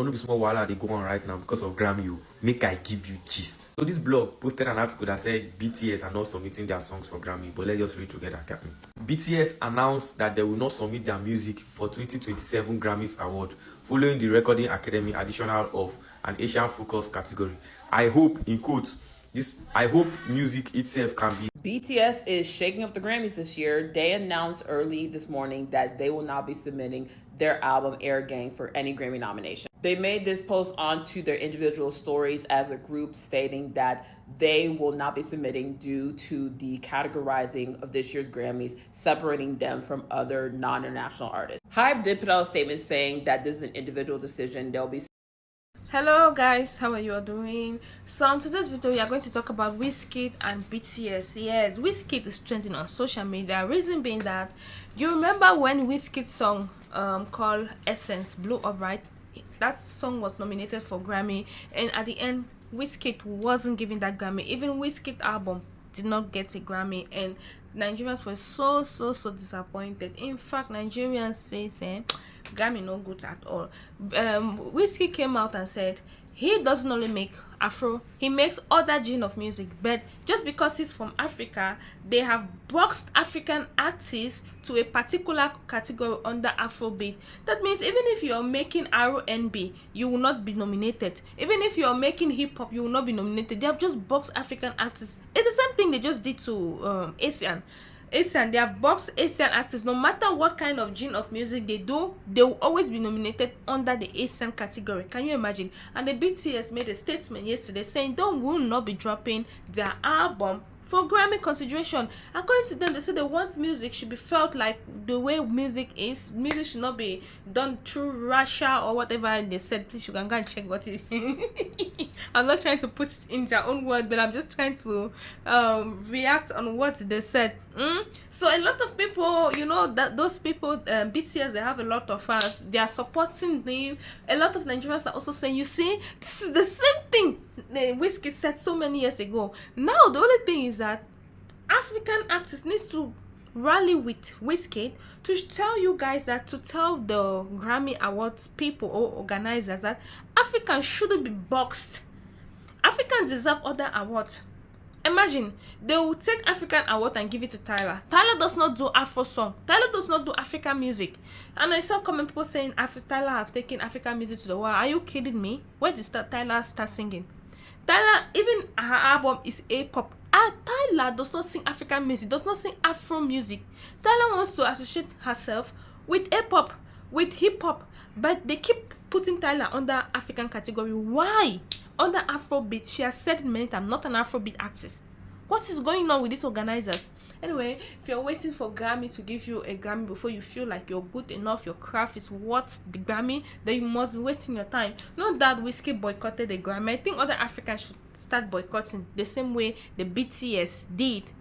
no be small while they go on right now because of Grammy. Make I give you gist. So this blog posted an article that said BTS are not submitting their songs for Grammy, but let's just read together, Captain. BTS announced that they will not submit their music for 2027 Grammys Award, following the Recording Academy additional of an Asian focus category. I hope, in quotes, I hope music itself can be. BTS is shaking up the Grammys this year. They announced early this morning that they will not be submitting their album Air Gang for any Grammy nomination. They made this post onto their individual stories as a group, stating that they will not be submitting due to the categorizing of this year's Grammys, separating them from other non-international artists. Hype did put out a statement saying that this is an individual decision. They'll be. Hello guys, how are you all doing? So in today's video we are going to talk about Wizkid and BTS. Yes, Wizkid is trending on social media. Reason being that you remember when Wizkid's song called Essence blew up, right? That song was nominated for Grammy, and at the end Wizkid wasn't given that Grammy. Even Wizkid album did not get a Grammy, and Nigerians were so disappointed. In fact, Nigerians say Grammy no good at all. Wizkid came out and said he doesn't only make Afro, he makes other genre of music, but just because he's from Africa, they have boxed African artists to a particular category under Afrobeat. That means even if you're making R&B, you will not be nominated. Even if you're making hip-hop, you will not be nominated. They have just boxed African artists. It's the same thing they just did to Asian, they have boxed Asian artists. No matter what kind of genre of music they do, they will always be nominated under the Asian category. Can you imagine? And the BTS made a statement yesterday saying they will not be dropping their album for Grammy consideration. According to them, they say they want music should be felt like the way music is. Music should not be done through Russia or whatever. And they said, please, you can go and check what it is. I'm not trying to put it in their own word, but I'm just trying to react on what they said. So a lot of people, you know, that those people, BTS, they have a lot of fans. They are supporting them. A lot of Nigerians are also saying, you see, this is the same thing Wizkid said so many years ago. Now the only thing is that African artists needs to rally with Wizkid to tell you guys that, to tell the Grammy Awards people or organizers that Africans shouldn't be boxed. Africans deserve other awards. Imagine they will take African award and give it to Tyler. Tyler does not do Afro song. Tyler does not do African music. And I saw comment people saying Tyler have taken African music to the world. Are you kidding me? Where did Tyler start singing? Tyler, even her album is A-pop. Tyler does not sing African music, does not sing Afro music. Tyler wants to associate herself with A-pop, with hip-hop, but they keep putting Tyler under African category. Why? Under Afrobeat. She has said it many times, not an Afrobeat artist. What is going on with these organizers? Anyway, if you're waiting for Grammy to give you a Grammy before you feel like you're good enough, your craft is worth the Grammy, then you must be wasting your time. Not that Wizkid boycotted the Grammy. I think other Africans should start boycotting the same way the BTS did.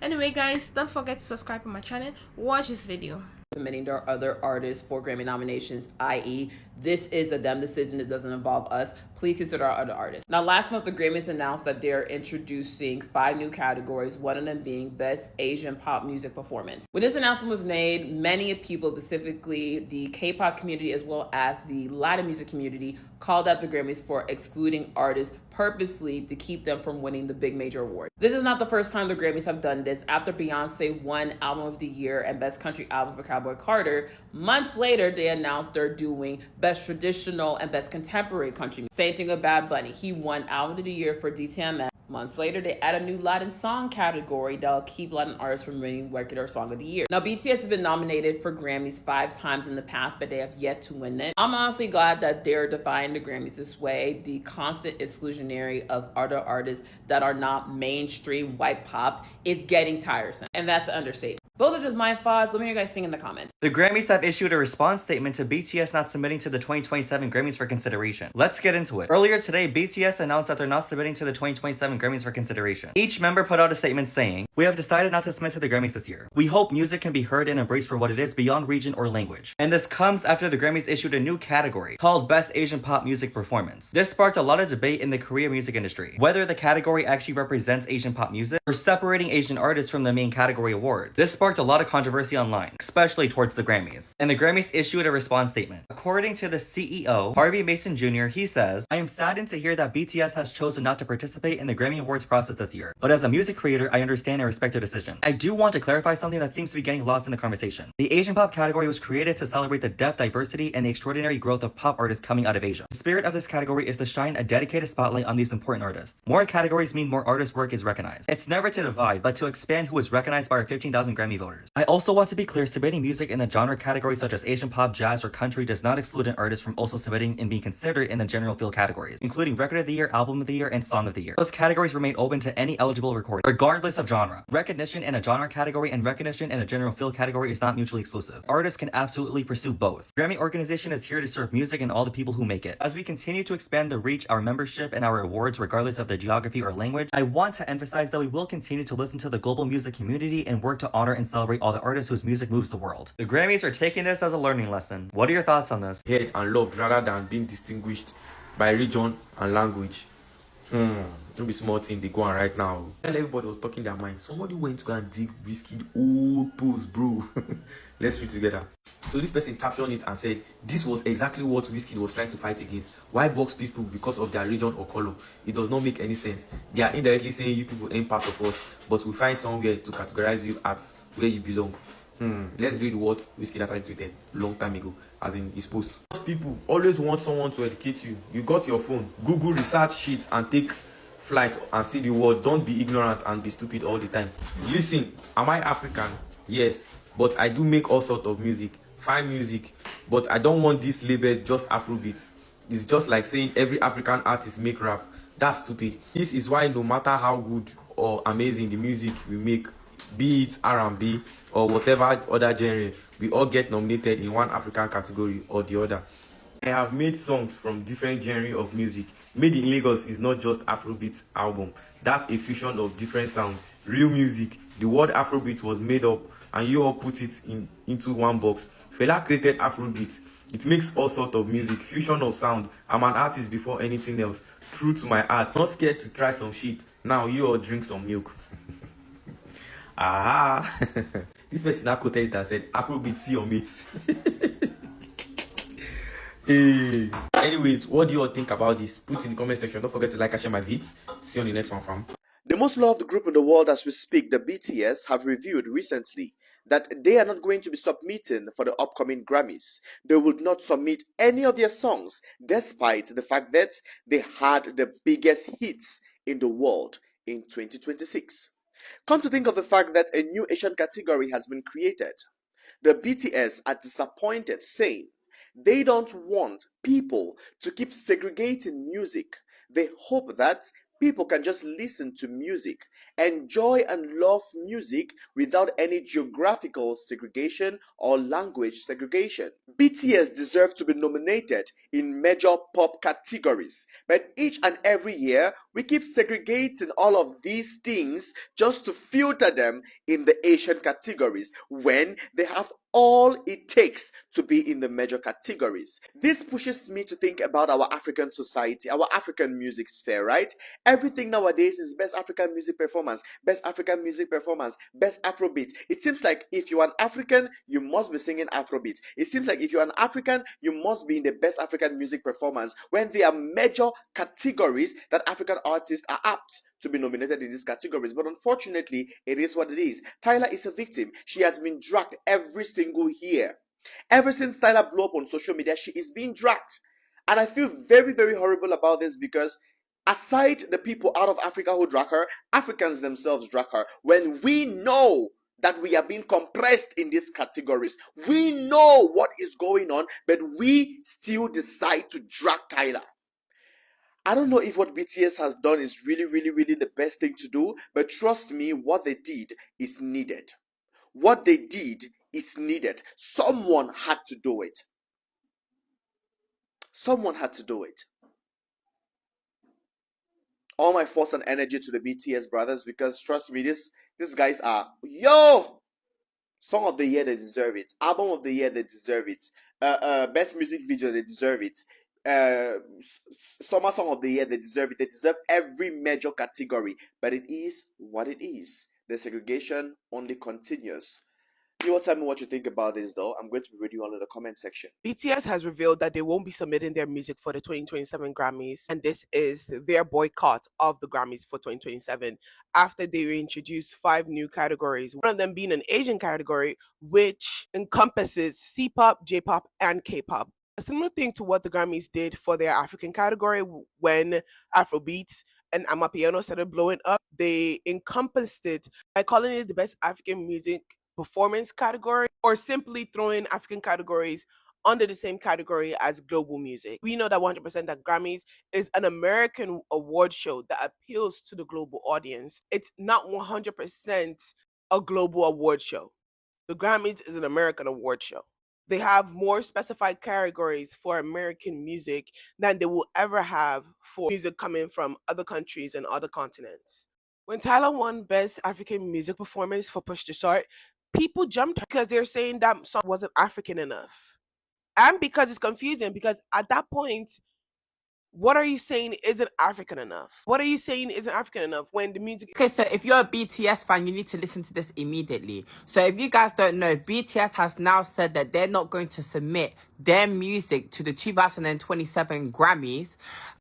Anyway guys, don't forget to subscribe to my channel. Watch this video. Submitting their other artists for Grammy nominations, i.e. this is a them decision. It doesn't involve us. Please consider our other artists. Now, last month, the Grammys announced that they're introducing 5 new categories, one of them being Best Asian Pop Music Performance. When this announcement was made, many people, specifically the K-pop community as well as the Latin music community, called out the Grammys for excluding artists purposely to keep them from winning the big major award. This is not the first time the Grammys have done this. After Beyonce won Album of the Year and Best Country Album for Cowboy Carter, months later, they announced they're doing Best Traditional and Best Contemporary Country. Same thing with Bad Bunny. He won Album of the Year for DTMS. Months later, they add a new Latin song category that'll keep Latin artists from winning Record or Song of the Year. Now, BTS has been nominated for Grammys 5 times in the past, but they have yet to win it. I'm honestly glad that they're defying the Grammys this way. The constant exclusionary of other artists that are not mainstream white pop is getting tiresome, and that's an understatement. Those are just my thoughts. Let me know what you guys think in the comments. The Grammys have issued a response statement to BTS not submitting to the 2027 Grammys for consideration. Let's get into it. Earlier today, BTS announced that they're not submitting to the 2027 Grammys for consideration. Each member put out a statement saying, "We have decided not to submit to the Grammys this year. We hope music can be heard and embraced for what it is beyond region or language." And this comes after the Grammys issued a new category called Best Asian Pop Music Performance. This sparked a lot of debate in the Korean music industry, whether the category actually represents Asian pop music or separating Asian artists from the main category awards. This sparked sparked a lot of controversy online, especially towards the Grammys. And the Grammys issued a response statement. According to the CEO, Harvey Mason Jr., he says, "I am saddened to hear that BTS has chosen not to participate in the Grammy Awards process this year. But as a music creator, I understand and respect their decision. I do want to clarify something that seems to be getting lost in the conversation. The Asian pop category was created to celebrate the depth, diversity, and the extraordinary growth of pop artists coming out of Asia. The spirit of this category is to shine a dedicated spotlight on these important artists. More categories mean more artists' work is recognized. It's never to divide, but to expand who is recognized by our 15,000 Grammy voters. I also want to be clear, submitting music in the genre category such as Asian pop, jazz, or country does not exclude an artist from also submitting and being considered in the general field categories, including Record of the Year, Album of the Year, and Song of the Year. Those categories remain open to any eligible recording, regardless of genre. Recognition in a genre category and recognition in a general field category is not mutually exclusive. Artists can absolutely pursue both. Grammy organization is here to serve music and all the people who make it. As we continue to expand the reach, our membership, and our awards regardless of the geography or language, I want to emphasize that we will continue to listen to the global music community and work to honor and celebrate all the artists whose music moves the world. The Grammys are taking this as a learning lesson. What are your thoughts on this? Heard and loved rather than being distinguished by region and language. Don't be small thing they go on right now. While everybody was talking their mind, somebody went to go and dig Wizkid old post, bro. Let's read together. So this person captioned it and said, this was exactly what Wizkid was trying to fight against. Why box people because of their region or color? It does not make any sense. They are indirectly saying you people ain't part of us, but we find somewhere to categorize you as where you belong. Let's read what Wizkid actually tweeted long time ago, as in his post. Most people always want someone to educate you. You got your phone, Google research sheets and take flight and see the world. Don't be ignorant and be stupid all the time. Listen, am I African? Yes, but I do make all sorts of music, fine music, but I don't want this labeled just Afrobeats. It's just like saying every African artist make rap. That's stupid. This is why no matter how good or amazing the music we make, be it R&B or whatever other genre, we all get nominated in one African category or the other. I have made songs from different genre of music. Made in Lagos is not just Afrobeat album. That's a fusion of different sound, real music. The word Afrobeat was made up and you all put it into one box. Fela created Afrobeat. It makes all sorts of music, fusion of sound. I'm an artist before anything else. True to my art. Not scared to try some shit. Now you all drink some milk. Aha! This person now quoted it and said, Afrobeat, see your mates. Hey. Anyways, what do you all think about this? Put in the comment section. Don't forget to like and share my vids. See you on the next one, fam. The most loved group in the world as we speak, the BTS, have revealed recently that they are not going to be submitting for the upcoming Grammys. They would not submit any of their songs, despite the fact that they had the biggest hits in the world in 2026. Come to think of the fact that a new Asian category has been created. The BTS are disappointed, saying they don't want people to keep segregating music. They hope that people can just listen to music, enjoy and love music without any geographical segregation or language segregation. BTS deserve to be nominated in major pop categories, but each and every year we keep segregating all of these things just to filter them in the Asian categories when they have all it takes to be in the major categories. This pushes me to think about our African society, our African music sphere, right? Everything nowadays is best African music performance, best African music performance, best Afrobeat. It seems like if you're an African, you must be singing Afrobeat. It seems like if you're an African, you must be in the best African music performance, when there are major categories that African artists are apt to be nominated in these categories. But unfortunately, it is what it is. Tyler is a victim. She has been dragged every single year. Ever since Tyler blew up on social media, she is being dragged. And I feel very, very horrible about this, because aside the people out of Africa who drag her, Africans themselves drag her. When we know that we are being compressed in these categories, we know what is going on, but we still decide to drag Tyler. I don't know if what BTS has done is really, really, really the best thing to do, but trust me, what they did is needed. What they did is needed. Someone had to do it. Someone had to do it. All my force and energy to the BTS brothers, because trust me, these guys are, Song of the Year, they deserve it. Album of the Year, they deserve it. Best music video, they deserve it. Summer Song of the Year, they deserve it. They deserve every major category, but it is what it is. The segregation only continues. You will tell me what you think about this, though. I'm going to be reading all in the comment section. BTS has revealed that they won't be submitting their music for the 2027 Grammys, and this is their boycott of the Grammys for 2027 after they introduced 5 new categories, one of them being an Asian category, which encompasses C-pop, J-pop, and K-pop. A similar thing to what the Grammys did for their African category when Afrobeats and Amapiano started blowing up. They encompassed it by calling it the best African music performance category, or simply throwing African categories under the same category as global music. We know that 100% that Grammys is an American award show that appeals to the global audience. It's not 100% a global award show. The Grammys is an American award show. They have more specified categories for American music than they will ever have for music coming from other countries and other continents. When Tyler won Best African Music Performance for Push to Start, people jumped because they're saying that song wasn't African enough. And because it's confusing, because at that point, what are you saying isn't African enough? What are you saying isn't African enough when the music... Okay, so if you're a BTS fan, you need to listen to this immediately. So if you guys don't know, BTS has now said that they're not going to submit their music to the 2027 Grammys.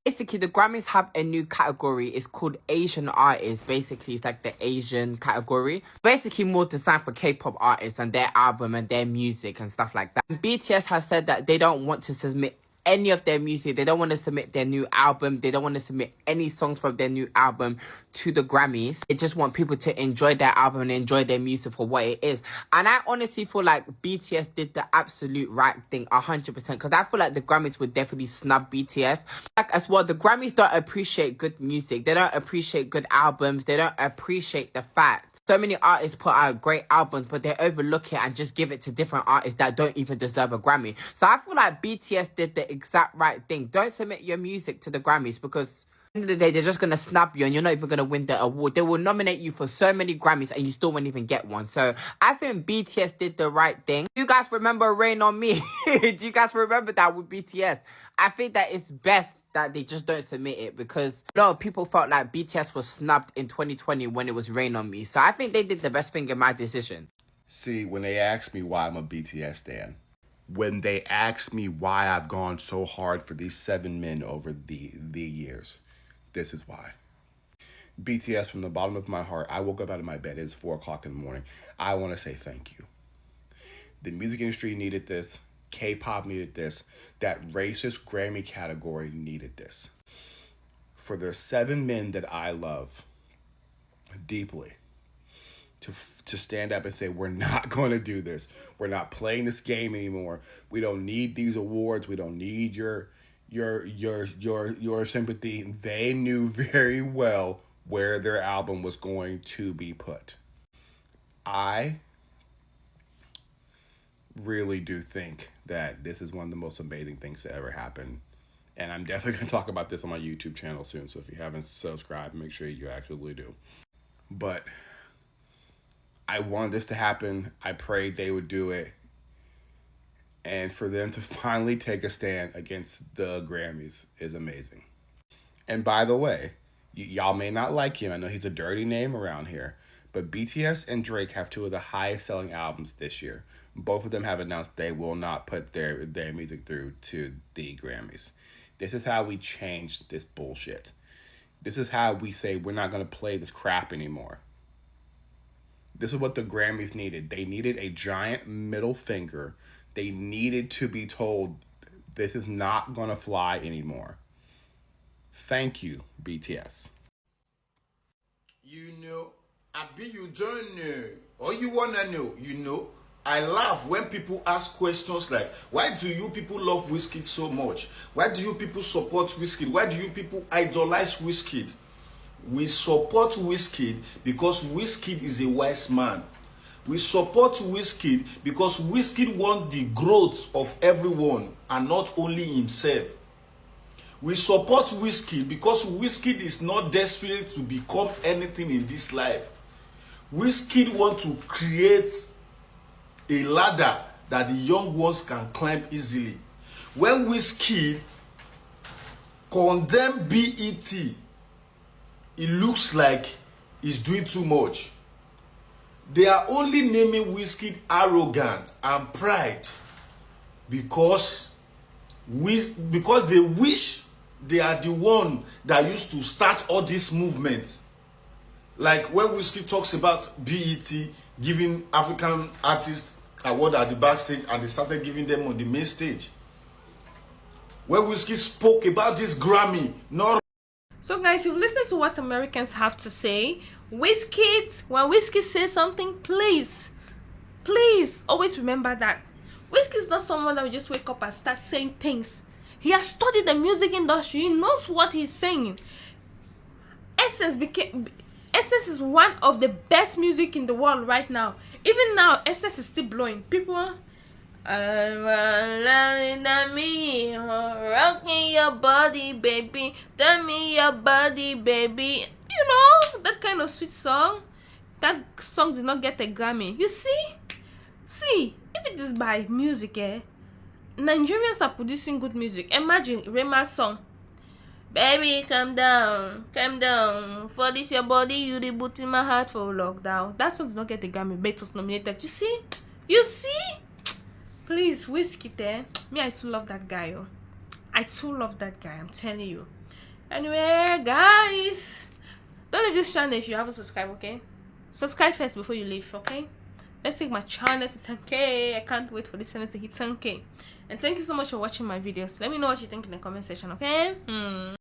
Basically, the Grammys have a new category. It's called Asian Artists. Basically, it's like the Asian category. Basically, more designed for K-pop artists and their album and their music and stuff like that. And BTS has said that they don't want to submit any of their music. They don't want to submit their new album. They don't want to submit any songs from their new album to the Grammys. They just want people to enjoy their album and enjoy their music for what it is. And I honestly feel like BTS did the absolute right thing 100%, because I feel like the Grammys would definitely snub BTS. Like as well, the Grammys don't appreciate good music. They don't appreciate good albums. They don't appreciate the fact so many artists put out great albums, but they overlook it and just give it to different artists that don't even deserve a Grammy. So I feel like BTS did the exact right thing. Don't submit your music to the Grammys, because at the end of the day, they're just going to snub you and you're not even going to win the award. They will nominate you for so many Grammys and you still won't even get one. So I think BTS did the right thing. Do you guys remember Rain on Me? Do you guys remember that with BTS? I think that it's best that they just don't submit it, because a lot of people felt like BTS was snubbed in 2020 when it was Rain on Me. So I think they did the best thing in my decision. See, when they ask me why I'm a BTS stan, when they ask me why I've gone so hard for these 7 men over the years, this is why. BTS, from the bottom of my heart, I woke up out of my bed. It's 4 o'clock in the morning. I want to say thank you. The music industry needed this. K-pop needed this. That racist Grammy category needed this. For the 7 men that I love deeply, to stand up and say, we're not going to do this. We're not playing this game anymore. We don't need these awards. We don't need your sympathy. They knew very well where their album was going to be put. I really do think that this is one of the most amazing things to ever happen. And I'm definitely going to talk about this on my YouTube channel soon. So if you haven't subscribed, make sure you actually do. But I wanted this to happen. I prayed they would do it. And for them to finally take a stand against the Grammys is amazing. And by the way, y'all may not like him. I know he's a dirty name around here. But BTS and Drake have 2 of the highest selling albums this year. Both of them have announced they will not put their music through to the Grammys. This is how we change this bullshit. This is how we say we're not going to play this crap anymore. This is what the Grammys needed. They needed a giant middle finger. They needed to be told this is not going to fly anymore. Thank you, BTS. You know, I bet you don't know, or you wanna know, you know. I laugh when people ask questions like, why do you people love Wizkid so much? Why do you people support Wizkid? Why do you people idolize Wizkid? We support Wizkid because Wizkid is a wise man. We support Wizkid because Wizkid wants the growth of everyone and not only himself. We support Wizkid because Wizkid is not desperate to become anything in this life. Wizkid wants to create a ladder that the young ones can climb easily. When Wizkid condemn BET, it looks like he's doing too much. They are only naming Wizkid arrogant and pride because they wish they are the one that used to start all this movement. Like when Wizkid talks about BET giving African artists award at the backstage and they started giving them on the main stage. When Wizkid spoke about this Grammy, not. So guys, you've listened to what Americans have to say. Wizkid, when Wizkid says something, please always remember that Wizkid is not someone that will just wake up and start saying things. He has studied the music industry. He knows what he's saying. Essence is one of the best music in the world right now. Even now, Essence is still blowing. People are me, rocking your body, baby. Tell me your body, baby. You know, that kind of sweet song. That song did not get a Grammy. You see, if it is by music, Nigerians are producing good music. Imagine Rema's song, baby, calm down, for this your body, you rebooting my heart for lockdown. That song did not get a Grammy, but it was nominated. You see, please, Wizkid, me, I too love that guy. I too love that guy, I'm telling you. Anyway, guys, don't leave this channel if you haven't subscribed, okay? Subscribe first before you leave, okay? Let's take my channel to 10K. I can't wait for this channel to hit 10K. And thank you so much for watching my videos. Let me know what you think in the comment section, okay?